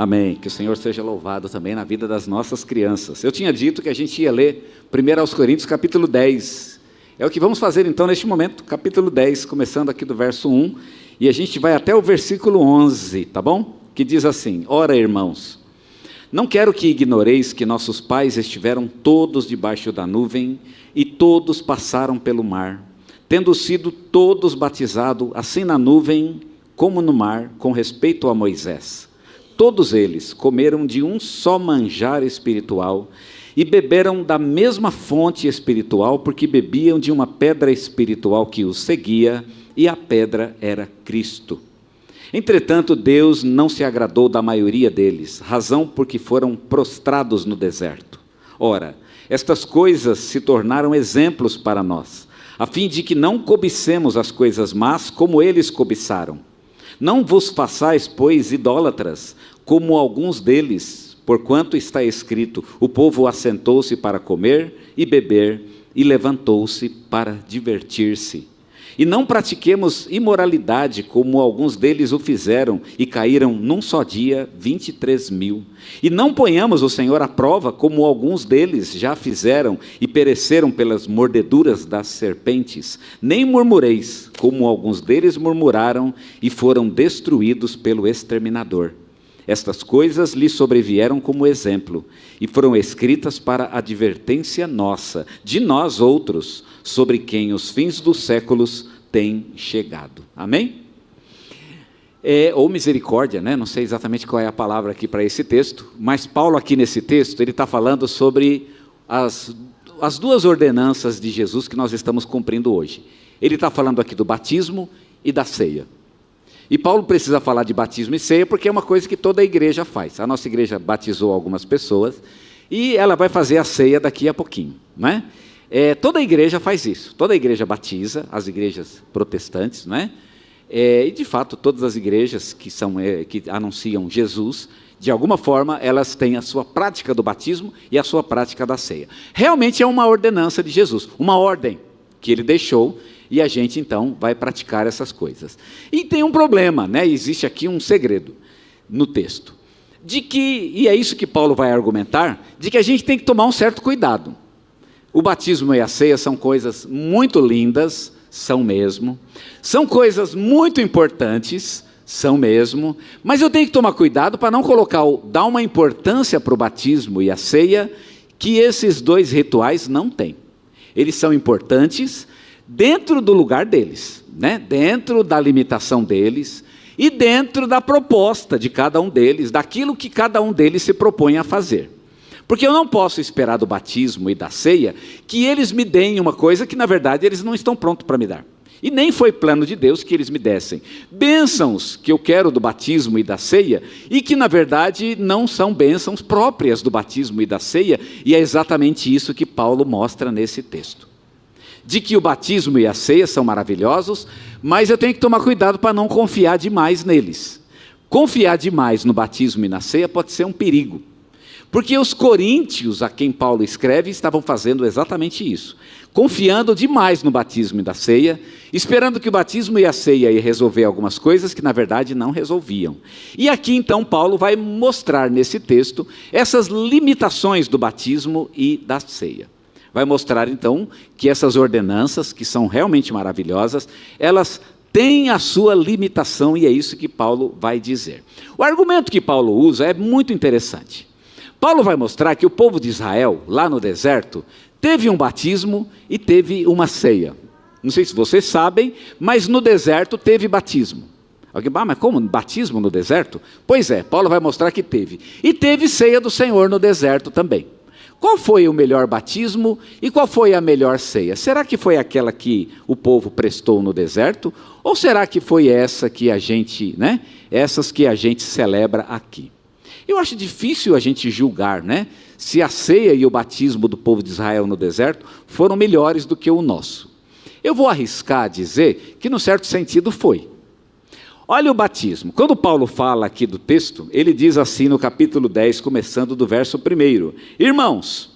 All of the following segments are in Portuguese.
Amém. Que o Senhor seja louvado também na vida das nossas crianças. Eu tinha dito que a gente ia ler 1 Coríntios capítulo 10. É o que vamos fazer então neste momento, capítulo 10, começando aqui do verso 1, e a gente vai até o versículo 11, tá bom? Que diz assim: Ora, irmãos, não quero que ignoreis que nossos pais estiveram todos debaixo da nuvem e todos passaram pelo mar, tendo sido todos batizados, assim na nuvem como no mar, com respeito a Moisés. Todos eles comeram de um só manjar espiritual e beberam da mesma fonte espiritual, porque bebiam de uma pedra espiritual que os seguia, e a pedra era Cristo. Entretanto, Deus não se agradou da maioria deles, razão porque foram prostrados no deserto. Ora, estas coisas se tornaram exemplos para nós, a fim de que não cobicemos as coisas más como eles cobiçaram. Não vos façais, pois, idólatras, como alguns deles, porquanto está escrito: o povo assentou-se para comer e beber, e levantou-se para divertir-se. E não pratiquemos imoralidade, como alguns deles o fizeram, e caíram num só dia 23.000. E não ponhamos o Senhor à prova, como alguns deles já fizeram, e pereceram pelas mordeduras das serpentes. Nem murmureis, como alguns deles murmuraram, e foram destruídos pelo exterminador. Estas coisas lhe sobrevieram como exemplo, e foram escritas para advertência nossa, de nós outros, sobre quem os fins dos séculos têm chegado. Amém? Ou misericórdia, né? Não sei exatamente qual é a palavra aqui para esse texto, mas Paulo aqui nesse texto, ele está falando sobre as duas ordenanças de Jesus que nós estamos cumprindo hoje. Ele está falando aqui do batismo e da ceia. E Paulo precisa falar de batismo e ceia porque é uma coisa que toda a igreja faz. A nossa igreja batizou algumas pessoas e ela vai fazer a ceia daqui a pouquinho, não é? Toda a igreja faz isso, toda a igreja batiza, as igrejas protestantes, não é? E de fato todas as igrejas que anunciam Jesus, de alguma forma elas têm a sua prática do batismo e a sua prática da ceia. Realmente é uma ordenança de Jesus, uma ordem que ele deixou, e a gente então vai praticar essas coisas. E tem um problema, né? Existe aqui um segredo no texto, e é isso que Paulo vai argumentar, de que a gente tem que tomar um certo cuidado. O batismo e a ceia são coisas muito lindas, são mesmo, são coisas muito importantes, são mesmo, mas eu tenho que tomar cuidado para não dar uma importância para o batismo e a ceia que esses dois rituais não têm. Eles são importantes dentro do lugar deles, né? Dentro da limitação deles e dentro da proposta de cada um deles, daquilo que cada um deles se propõe a fazer. Porque eu não posso esperar do batismo e da ceia que eles me deem uma coisa que na verdade eles não estão prontos para me dar. E nem foi plano de Deus que eles me dessem bênçãos que eu quero do batismo e da ceia, e que na verdade não são bênçãos próprias do batismo e da ceia, e é exatamente isso que Paulo mostra nesse texto. De que o batismo e a ceia são maravilhosos, mas eu tenho que tomar cuidado para não confiar demais neles. Confiar demais no batismo e na ceia pode ser um perigo. Porque os coríntios, a quem Paulo escreve, estavam fazendo exatamente isso. Confiando demais no batismo e na ceia, esperando que o batismo e a ceia ia resolver algumas coisas que na verdade não resolviam. E aqui então Paulo vai mostrar nesse texto essas limitações do batismo e da ceia. Vai mostrar então que essas ordenanças, que são realmente maravilhosas, elas têm a sua limitação, e é isso que Paulo vai dizer. O argumento que Paulo usa é muito interessante. Paulo vai mostrar que o povo de Israel, lá no deserto, teve um batismo e teve uma ceia. Não sei se vocês sabem, mas no deserto teve batismo. Alguém, mas como? Batismo no deserto? Pois é, Paulo vai mostrar que teve. E teve ceia do Senhor no deserto também. Qual foi o melhor batismo e qual foi a melhor ceia? Será que foi aquela que o povo prestou no deserto? Ou será que foi essa que a gente, né? Essas que a gente celebra aqui? Eu acho difícil a gente julgar, né? Se a ceia e o batismo do povo de Israel no deserto foram melhores do que o nosso. Eu vou arriscar a dizer que, no certo sentido, foi. Olha o batismo. Quando Paulo fala aqui do texto, ele diz assim no capítulo 10, começando do verso 1. Irmãos,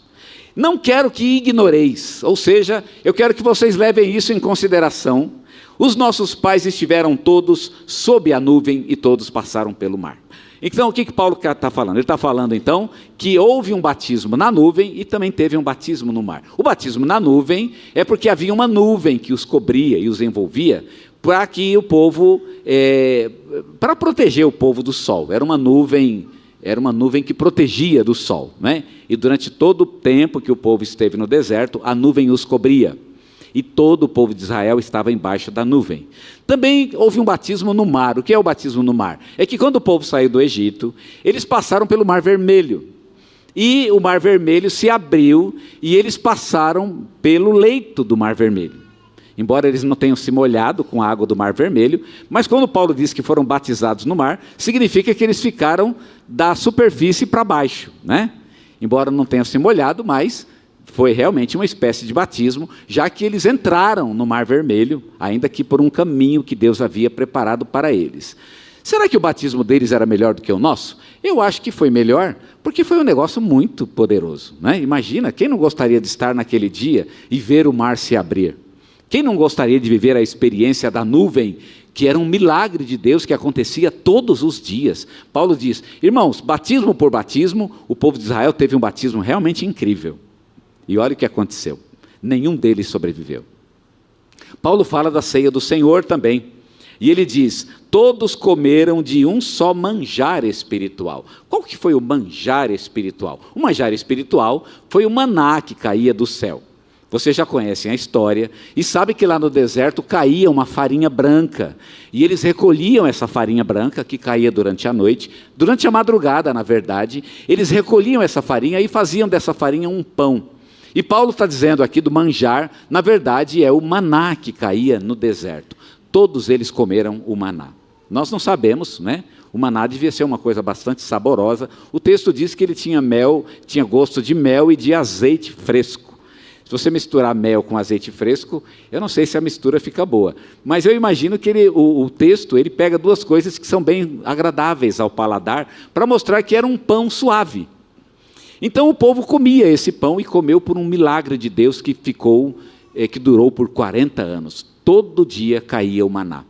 não quero que ignoreis, ou seja, eu quero que vocês levem isso em consideração. Os nossos pais estiveram todos sob a nuvem e todos passaram pelo mar. Então, o que Paulo está falando? Ele está falando, então, que houve um batismo na nuvem e também teve um batismo no mar. O batismo na nuvem é porque havia uma nuvem que os cobria e os envolvia para que o povo, para proteger o povo do sol. Era uma nuvem que protegia do sol, né? E durante todo o tempo que o povo esteve no deserto, a nuvem os cobria. E todo o povo de Israel estava embaixo da nuvem. Também houve um batismo no mar. O que é o batismo no mar? É que quando o povo saiu do Egito, eles passaram pelo Mar Vermelho. E o Mar Vermelho se abriu e eles passaram pelo leito do Mar Vermelho. Embora eles não tenham se molhado com a água do Mar Vermelho, mas quando Paulo diz que foram batizados no mar, significa que eles ficaram da superfície para baixo, né? Embora não tenham se molhado, mas foi realmente uma espécie de batismo, já que eles entraram no Mar Vermelho, ainda que por um caminho que Deus havia preparado para eles. Será que o batismo deles era melhor do que o nosso? Eu acho que foi melhor, porque foi um negócio muito poderoso, né? Imagina, quem não gostaria de estar naquele dia e ver o mar se abrir? Quem não gostaria de viver a experiência da nuvem, que era um milagre de Deus que acontecia todos os dias? Paulo diz, irmãos, batismo por batismo, o povo de Israel teve um batismo realmente incrível. E olha o que aconteceu, nenhum deles sobreviveu. Paulo fala da ceia do Senhor também, e ele diz, todos comeram de um só manjar espiritual. Qual que foi o manjar espiritual? O manjar espiritual foi o maná que caía do céu. Vocês já conhecem a história, e sabe que lá no deserto caía uma farinha branca, e eles recolhiam essa farinha branca, que caía durante a noite, durante a madrugada, na verdade, eles recolhiam essa farinha e faziam dessa farinha um pão. E Paulo está dizendo aqui do manjar, na verdade é o maná que caía no deserto. Todos eles comeram o maná. Nós não sabemos, né? O maná devia ser uma coisa bastante saborosa. O texto diz que ele tinha mel, tinha gosto de mel e de azeite fresco. Se você misturar mel com azeite fresco, eu não sei se a mistura fica boa. Mas eu imagino que o texto ele pega duas coisas que são bem agradáveis ao paladar, para mostrar que era um pão suave. Então o povo comia esse pão e comeu por um milagre de Deus que durou por 40 anos. Todo dia caía o maná.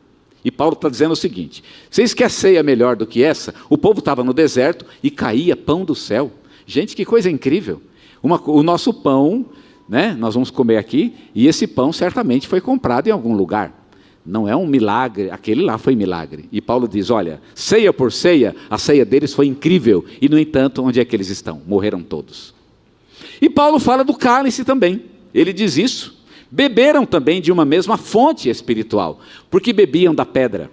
E Paulo está dizendo o seguinte, vocês querem ceia melhor do que essa? O povo estava no deserto e caía pão do céu. Gente, que coisa incrível. O nosso pão, né, nós vamos comer aqui, e esse pão certamente foi comprado em algum lugar. Não é um milagre, aquele lá foi milagre. E Paulo diz, olha, ceia por ceia, a ceia deles foi incrível. E no entanto, onde é que eles estão? Morreram todos. E Paulo fala do cálice também. Ele diz isso. Beberam também de uma mesma fonte espiritual, porque bebiam da pedra.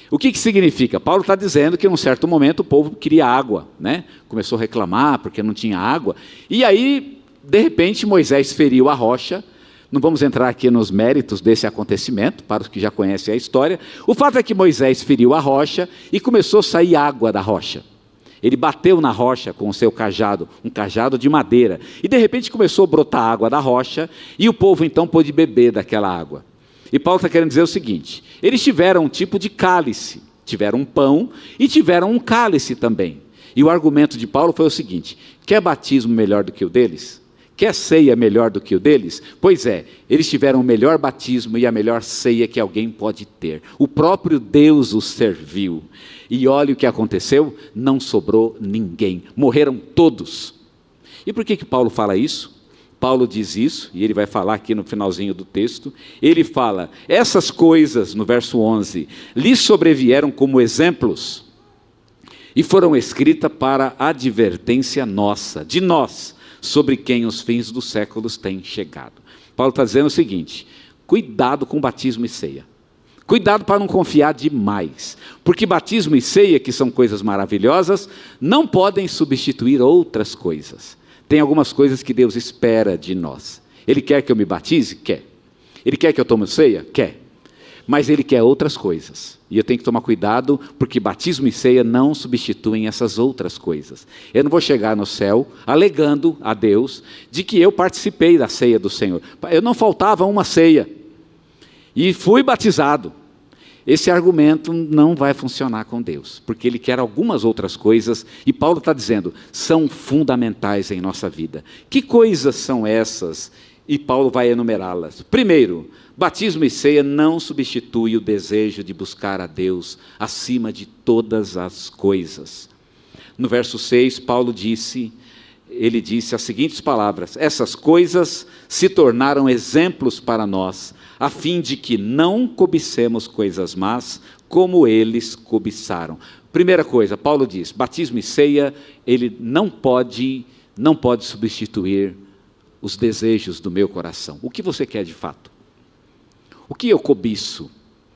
O que significa? Paulo está dizendo que em um certo momento o povo queria água, né? Começou a reclamar porque não tinha água. E aí, de repente, Moisés feriu a rocha. Não vamos entrar aqui nos méritos desse acontecimento, para os que já conhecem a história. O fato é que Moisés feriu a rocha e começou a sair água da rocha. Ele bateu na rocha com o seu cajado, um cajado de madeira. E de repente começou a brotar água da rocha e o povo então pôde beber daquela água. E Paulo está querendo dizer o seguinte, eles tiveram um tipo de cálice, tiveram um pão e tiveram um cálice também. E o argumento de Paulo foi o seguinte, quer batismo melhor do que o deles? Quer ceia melhor do que o deles? Pois é, eles tiveram o melhor batismo e a melhor ceia que alguém pode ter. O próprio Deus os serviu. E olha o que aconteceu, não sobrou ninguém, morreram todos. E por que Paulo fala isso? Paulo diz isso, e ele vai falar aqui no finalzinho do texto, ele fala, essas coisas, no verso 11, lhes sobrevieram como exemplos, e foram escritas para advertência nossa, de nós, sobre quem os fins dos séculos têm chegado. Paulo está dizendo o seguinte, cuidado com batismo e ceia. Cuidado para não confiar demais, porque batismo e ceia, que são coisas maravilhosas, não podem substituir outras coisas. Tem algumas coisas que Deus espera de nós. Ele quer que eu me batize? Quer. Ele quer que eu tome ceia? Quer. Mas Ele quer outras coisas. E eu tenho que tomar cuidado, porque batismo e ceia não substituem essas outras coisas. Eu não vou chegar no céu alegando a Deus de que eu participei da ceia do Senhor. Eu não faltava uma ceia. E fui batizado. Esse argumento não vai funcionar com Deus, porque Ele quer algumas outras coisas, e Paulo está dizendo, são fundamentais em nossa vida. Que coisas são essas E Paulo vai enumerá-las. Primeiro, batismo e ceia não substitui o desejo de buscar a Deus acima de todas as coisas. No verso 6, ele disse as seguintes palavras: essas coisas se tornaram exemplos para nós, a fim de que não cobicemos coisas más, como eles cobiçaram. Primeira coisa, Paulo diz, batismo e ceia, ele não pode substituir os desejos do meu coração. O que você quer de fato? O que eu cobiço?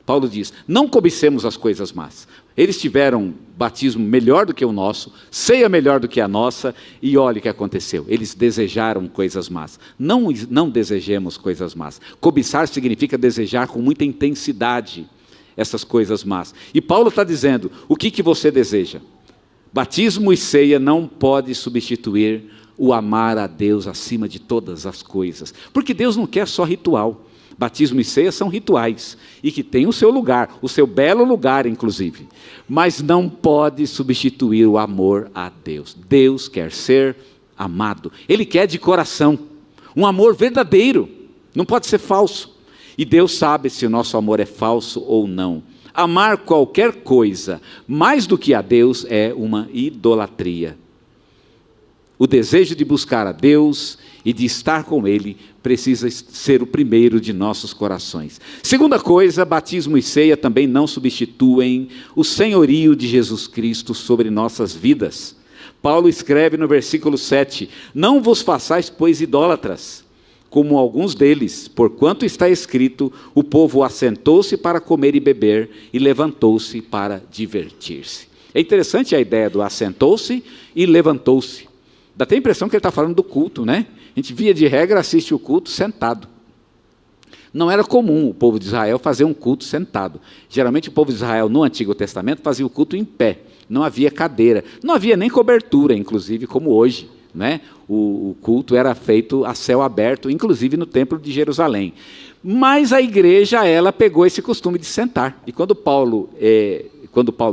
Paulo diz, não cobicemos as coisas más. Eles tiveram batismo melhor do que o nosso, ceia melhor do que a nossa, e olha o que aconteceu. Eles desejaram coisas más. Não desejemos coisas más. Cobiçar significa desejar com muita intensidade essas coisas más. E Paulo está dizendo, o que você deseja? Batismo e ceia não pode substituir o amar a Deus acima de todas as coisas. Porque Deus não quer só ritual. Batismo e ceia são rituais, e que tem o seu lugar, o seu belo lugar, inclusive. Mas não pode substituir o amor a Deus. Deus quer ser amado. Ele quer de coração. Um amor verdadeiro. Não pode ser falso. E Deus sabe se o nosso amor é falso ou não. Amar qualquer coisa mais do que a Deus é uma idolatria. O desejo de buscar a Deus e de estar com Ele precisa ser o primeiro de nossos corações. Segunda coisa, batismo e ceia também não substituem o senhorio de Jesus Cristo sobre nossas vidas. Paulo escreve no versículo 7, não vos façais, pois, idólatras, como alguns deles, porquanto está escrito, o povo assentou-se para comer e beber, e levantou-se para divertir-se. É interessante a ideia do assentou-se e levantou-se. Dá até a impressão que ele está falando do culto, né? A gente, via de regra, assiste o culto sentado. Não era comum o povo de Israel fazer um culto sentado. Geralmente o povo de Israel, no Antigo Testamento, fazia o culto em pé. Não havia cadeira. Não havia nem cobertura, inclusive, como hoje, né? O culto era feito a céu aberto, inclusive no Templo de Jerusalém. Mas a igreja, ela pegou esse costume de sentar. E quando Paulo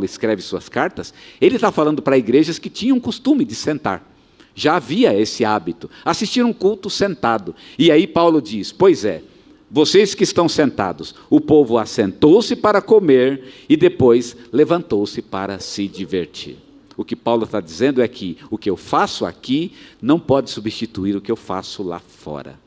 escreve suas cartas, ele está falando para igrejas que tinham o costume de sentar. Já havia esse hábito, assistir um culto sentado. E aí Paulo diz, pois é, vocês que estão sentados, o povo assentou-se para comer e depois levantou-se para se divertir. O que Paulo está dizendo é que o que eu faço aqui não pode substituir o que eu faço lá fora.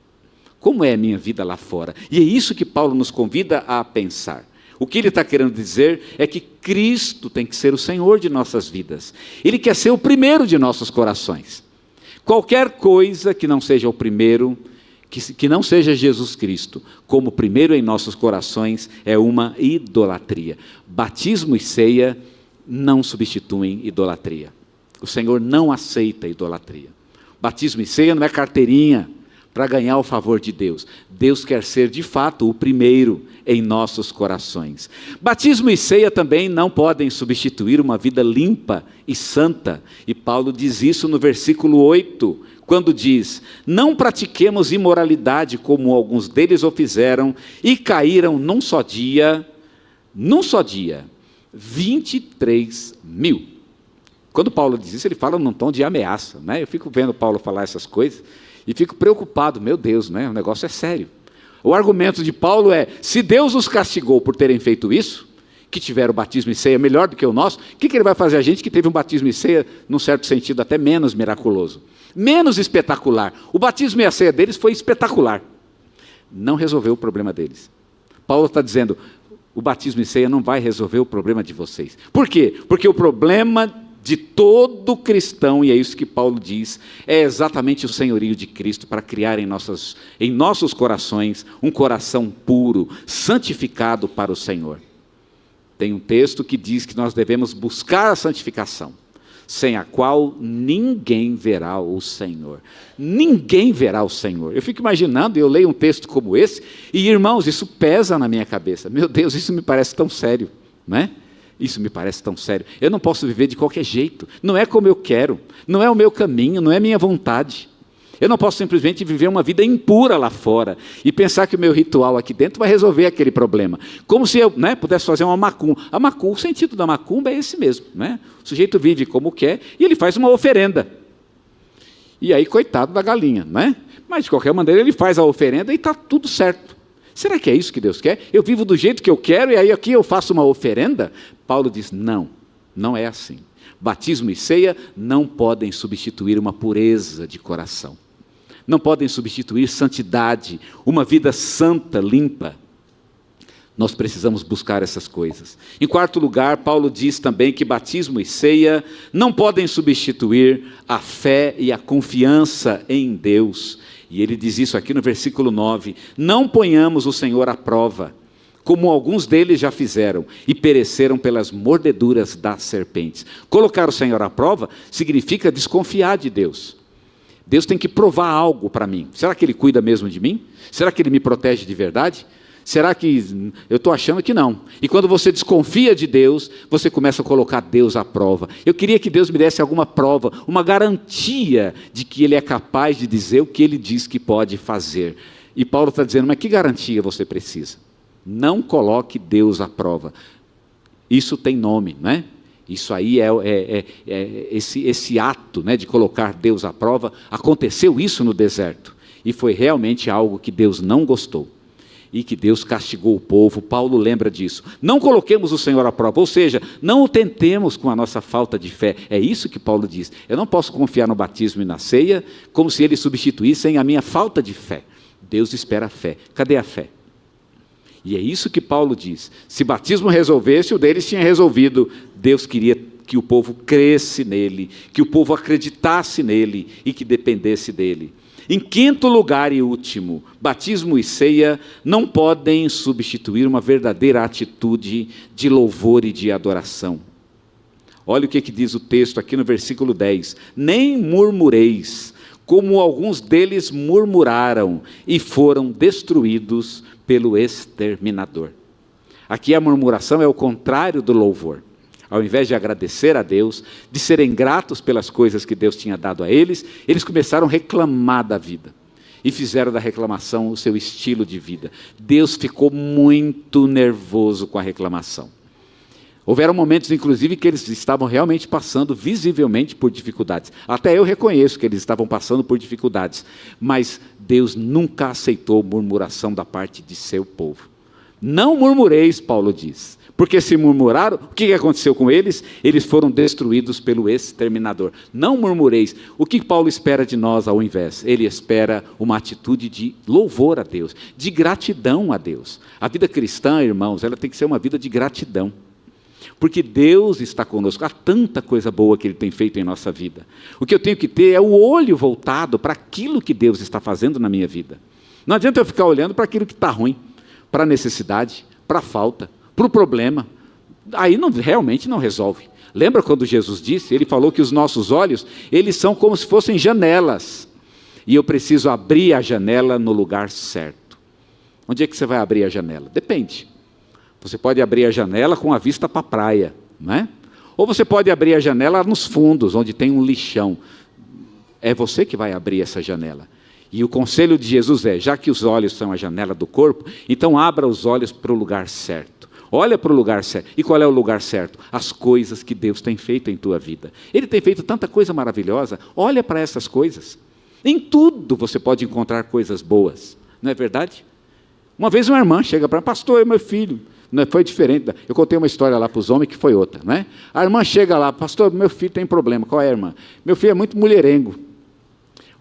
Como é a minha vida lá fora? E é isso que Paulo nos convida a pensar. O que ele está querendo dizer é que Cristo tem que ser o Senhor de nossas vidas. Ele quer ser o primeiro de nossos corações. Qualquer coisa que não seja o primeiro, que não seja Jesus Cristo, como primeiro em nossos corações, é uma idolatria. Batismo e ceia não substituem idolatria. O Senhor não aceita idolatria. Batismo e ceia não é carteirinha para ganhar o favor de Deus. Deus quer ser de fato o primeiro em nossos corações. Batismo e ceia também não podem substituir uma vida limpa e santa. E Paulo diz isso no versículo 8, quando diz, não pratiquemos imoralidade como alguns deles o fizeram e caíram num só dia, 23 mil. Quando Paulo diz isso, ele fala num tom de ameaça, né? Eu fico vendo Paulo falar essas coisas e fico preocupado, meu Deus, né? O negócio é sério. O argumento de Paulo é, se Deus os castigou por terem feito isso, que tiveram batismo e ceia melhor do que o nosso, o que ele vai fazer a gente que teve um batismo e ceia, num certo sentido, até menos miraculoso, menos espetacular? O batismo e a ceia deles foi espetacular. Não resolveu o problema deles. Paulo está dizendo, o batismo e ceia não vai resolver o problema de vocês. Por quê? Porque o problema de todo cristão, e é isso que Paulo diz, é exatamente o senhorio de Cristo para criar em nossos corações um coração puro, santificado para o Senhor. Tem um texto que diz que nós devemos buscar a santificação, sem a qual ninguém verá o Senhor. Ninguém verá o Senhor. Eu fico imaginando, eu leio um texto como esse, e irmãos, isso pesa na minha cabeça. Meu Deus, isso me parece tão sério, não é? Isso me parece tão sério. Eu não posso viver de qualquer jeito. Não é como eu quero. Não é o meu caminho. Não é minha vontade. Eu não posso simplesmente viver uma vida impura lá fora e pensar que o meu ritual aqui dentro vai resolver aquele problema. Como se eu pudesse fazer uma macumba. O sentido da macumba é esse mesmo. O sujeito vive como quer e ele faz uma oferenda. E aí, coitado da galinha, né? Mas, de qualquer maneira, ele faz a oferenda e está tudo certo. Será que é isso que Deus quer? Eu vivo do jeito que eu quero e aí aqui eu faço uma oferenda? Paulo diz, não, não é assim. Batismo e ceia não podem substituir uma pureza de coração. Não podem substituir santidade, uma vida santa, limpa. Nós precisamos buscar essas coisas. Em quarto lugar, Paulo diz também que batismo e ceia não podem substituir a fé e a confiança em Deus. E ele diz isso aqui no versículo 9. Não ponhamos o Senhor à prova, como alguns deles já fizeram, e pereceram pelas mordeduras das serpentes. Colocar o Senhor à prova significa desconfiar de Deus. Deus tem que provar algo para mim. Será que Ele cuida mesmo de mim? Será que Ele me protege de verdade? Será que eu estou achando que não? E quando você desconfia de Deus, você começa a colocar Deus à prova. Eu queria que Deus me desse alguma prova, uma garantia de que Ele é capaz de dizer o que Ele diz que pode fazer. E Paulo está dizendo, mas que garantia você precisa? Não coloque Deus à prova. Isso tem nome, né? Isso aí esse ato, né, de colocar Deus à prova. Aconteceu isso no deserto. E foi realmente algo que Deus não gostou. E que Deus castigou o povo. Paulo lembra disso. Não coloquemos o Senhor à prova, ou seja, não o tentemos com a nossa falta de fé. É isso que Paulo diz. Eu não posso confiar no batismo e na ceia como se eles substituíssem a minha falta de fé. Deus espera a fé. Cadê a fé? E é isso que Paulo diz. Se batismo resolvesse, o deles tinha resolvido. Deus queria que o povo cresce nele, que o povo acreditasse nele e que dependesse dele. Em quinto lugar e último, batismo e ceia não podem substituir uma verdadeira atitude de louvor e de adoração. Olha o que diz o texto aqui no versículo 10. Nem murmureis, como alguns deles murmuraram e foram destruídos pelo exterminador. Aqui a murmuração é o contrário do louvor. Ao invés de agradecer a Deus, de serem gratos pelas coisas que Deus tinha dado a eles, eles começaram a reclamar da vida. E fizeram da reclamação o seu estilo de vida. Deus ficou muito nervoso com a reclamação. Houveram momentos, inclusive, que eles estavam realmente passando visivelmente por dificuldades. Até eu reconheço que eles estavam passando por dificuldades. Mas Deus nunca aceitou murmuração da parte de seu povo. Não murmureis, Paulo diz. Porque se murmuraram, o que aconteceu com eles? Eles foram destruídos pelo exterminador. Não murmureis. O que Paulo espera de nós ao invés? Ele espera uma atitude de louvor a Deus, de gratidão a Deus. A vida cristã, irmãos, ela tem que ser uma vida de gratidão. Porque Deus está conosco. Há tanta coisa boa que Ele tem feito em nossa vida. O que eu tenho que ter é o olho voltado para aquilo que Deus está fazendo na minha vida. Não adianta eu ficar olhando para aquilo que está ruim, para a necessidade, para a falta, para o problema. Aí realmente não resolve. Lembra quando Jesus disse? Ele falou que os nossos olhos, eles são como se fossem janelas. E eu preciso abrir a janela no lugar certo. Onde é que você vai abrir a janela? Depende. Você pode abrir a janela com a vista para a praia, não é? Ou você pode abrir a janela nos fundos, onde tem um lixão. É você que vai abrir essa janela. E o conselho de Jesus é, já que os olhos são a janela do corpo, então abra os olhos para o lugar certo. Olha para o lugar certo. E qual é o lugar certo? As coisas que Deus tem feito em tua vida. Ele tem feito tanta coisa maravilhosa. Olha para essas coisas. Em tudo você pode encontrar coisas boas. Não é verdade? Uma vez uma irmã chega para mim, pastor, é meu filho. Não foi diferente. Eu contei uma história lá para os homens que foi outra, né? A irmã chega lá, pastor, meu filho tem problema. Qual é, irmã? Meu filho é muito mulherengo.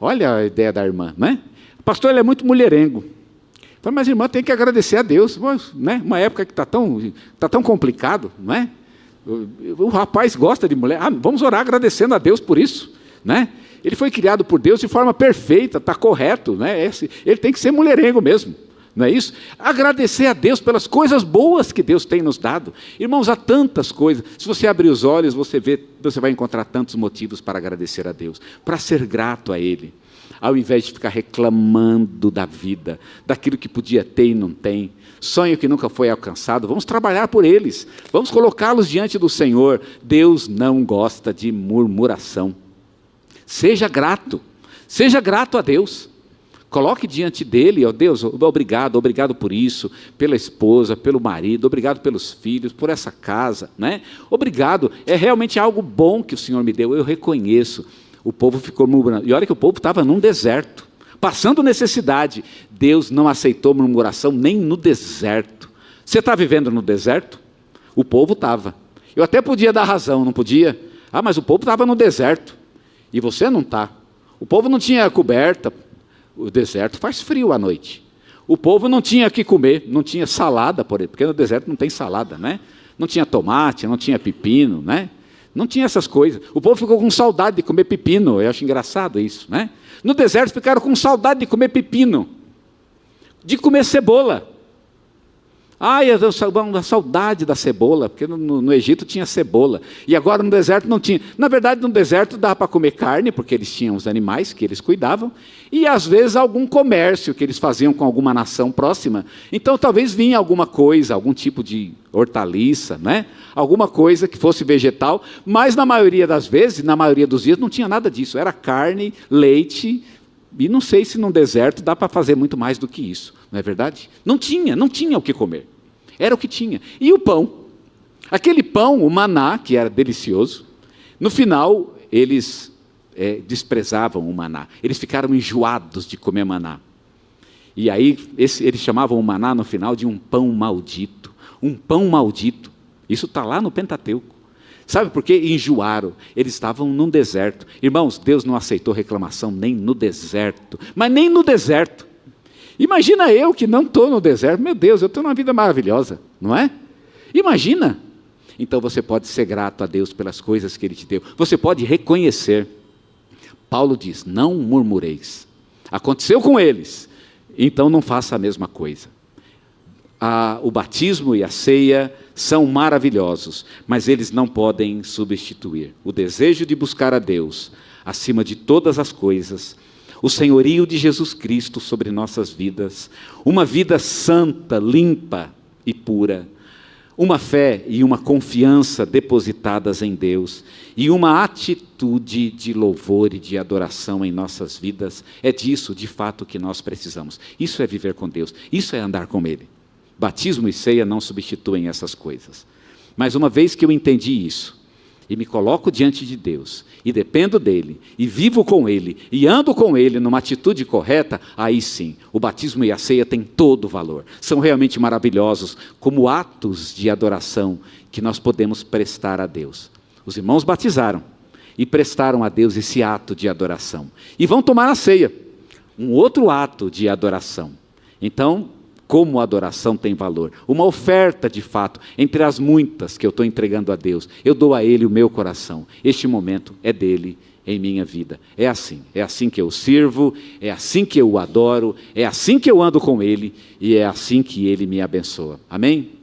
Olha a ideia da irmã, né? Pastor, ele é muito mulherengo. Falei, mas irmã, tem que agradecer a Deus, né? Uma época que está tão complicado, não é? O rapaz gosta de mulher. Vamos orar agradecendo a Deus por isso, né? Ele foi criado por Deus de forma perfeita, está correto, né? Ele tem que ser mulherengo mesmo. Não é isso? Agradecer a Deus pelas coisas boas que Deus tem nos dado. Irmãos, há tantas coisas. Se você abrir os olhos, você vai encontrar tantos motivos para agradecer a Deus, para ser grato a Ele, ao invés de ficar reclamando da vida, daquilo que podia ter e não tem, sonho que nunca foi alcançado. Vamos trabalhar por eles, vamos colocá-los diante do Senhor. Deus não gosta de murmuração. Seja grato a Deus. Coloque diante dele, ó Deus, obrigado por isso, pela esposa, pelo marido, obrigado pelos filhos, por essa casa, né? Obrigado, é realmente algo bom que o Senhor me deu, eu reconheço. O povo ficou murmurando. E olha que o povo estava num deserto, passando necessidade. Deus não aceitou murmuração nem no deserto. Você está vivendo no deserto? O povo estava. Eu até podia dar razão, não podia? Ah, mas o povo estava no deserto. E você não está. O povo não tinha coberta. O deserto faz frio à noite. O povo não tinha o que comer, não tinha salada, porque no deserto não tem salada, né? Não tinha tomate, não tinha pepino, né? Não tinha essas coisas. O povo ficou com saudade de comer pepino. Eu acho engraçado isso, né? No deserto ficaram com saudade de comer pepino, de comer cebola. Ai, a saudade da cebola, porque no Egito tinha cebola, e agora no deserto não tinha. Na verdade, no deserto dava para comer carne, porque eles tinham os animais que eles cuidavam, e às vezes algum comércio que eles faziam com alguma nação próxima. Então talvez vinha alguma coisa, algum tipo de hortaliça, né? Alguma coisa que fosse vegetal, mas na maioria das vezes, na maioria dos dias, não tinha nada disso. Era carne, leite, e não sei se no deserto dá para fazer muito mais do que isso, não é verdade? Não tinha o que comer. Era o que tinha. E o pão. Aquele pão, o maná, que era delicioso, no final eles desprezavam o maná. Eles ficaram enjoados de comer maná. E aí eles chamavam o maná no final de um pão maldito. Um pão maldito. Isso está lá no Pentateuco. Sabe por quê? Enjoaram. Eles estavam num deserto. Irmãos, Deus não aceitou reclamação nem no deserto. Mas nem no deserto. Imagina eu que não estou no deserto. Meu Deus, eu estou numa vida maravilhosa, não é? Imagina. Então você pode ser grato a Deus pelas coisas que Ele te deu. Você pode reconhecer. Paulo diz, não murmureis. Aconteceu com eles. Então não faça a mesma coisa. O batismo e a ceia são maravilhosos, mas eles não podem substituir o desejo de buscar a Deus acima de todas as coisas, o senhorio de Jesus Cristo sobre nossas vidas, uma vida santa, limpa e pura, uma fé e uma confiança depositadas em Deus e uma atitude de louvor e de adoração em nossas vidas. É disso, de fato, que nós precisamos. Isso é viver com Deus, isso é andar com Ele. Batismo e ceia não substituem essas coisas. Mas uma vez que eu entendi isso, e me coloco diante de Deus, e dependo dEle, e vivo com Ele, e ando com Ele numa atitude correta, aí sim, o batismo e a ceia têm todo o valor. São realmente maravilhosos, como atos de adoração que nós podemos prestar a Deus. Os irmãos batizaram, e prestaram a Deus esse ato de adoração. E vão tomar a ceia, um outro ato de adoração. Então, como a adoração tem valor, uma oferta de fato, entre as muitas que eu estou entregando a Deus, eu dou a Ele o meu coração, este momento é dEle em minha vida, é assim que eu sirvo, é assim que eu o adoro, é assim que eu ando com Ele, e é assim que Ele me abençoa, amém?